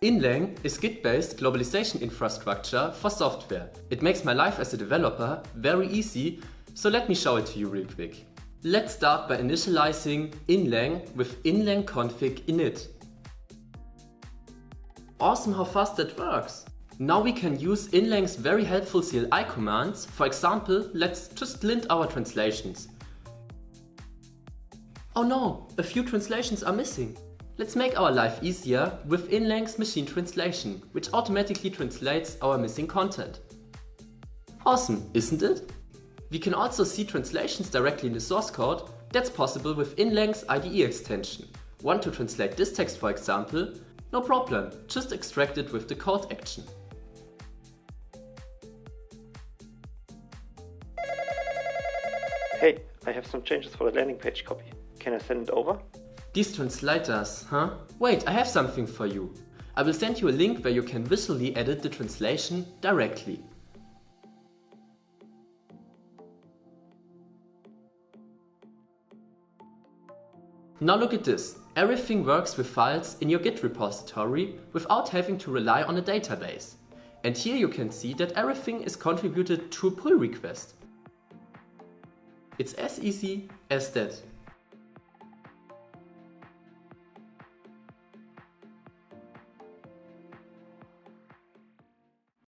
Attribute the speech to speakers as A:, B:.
A: Inlang is Git-based globalization infrastructure for software. It makes my life as a developer very easy, so let me show it to you real quick. Let's start by initializing inlang with inlang config init. Awesome how fast that works! Now we can use inlang's very helpful CLI commands. For example, let's just lint our translations. Oh no, a few translations are missing. Let's make our life easier with inlang's machine translation, which automatically translates our missing content. Awesome, isn't it? We can also see translations directly in the source code. That's possible with inlang's IDE extension. Want to translate this text, for example? No problem, just extract it with the code action.
B: Hey, I have some changes for the landing page copy. Can I send it over?
A: These translators, huh? Wait, I have something for you. I will send you a link where you can visually edit the translation directly. Now look at this. Everything works with files in your Git repository without having to rely on a database. And here you can see that everything is contributed to a pull request. It's as easy as that.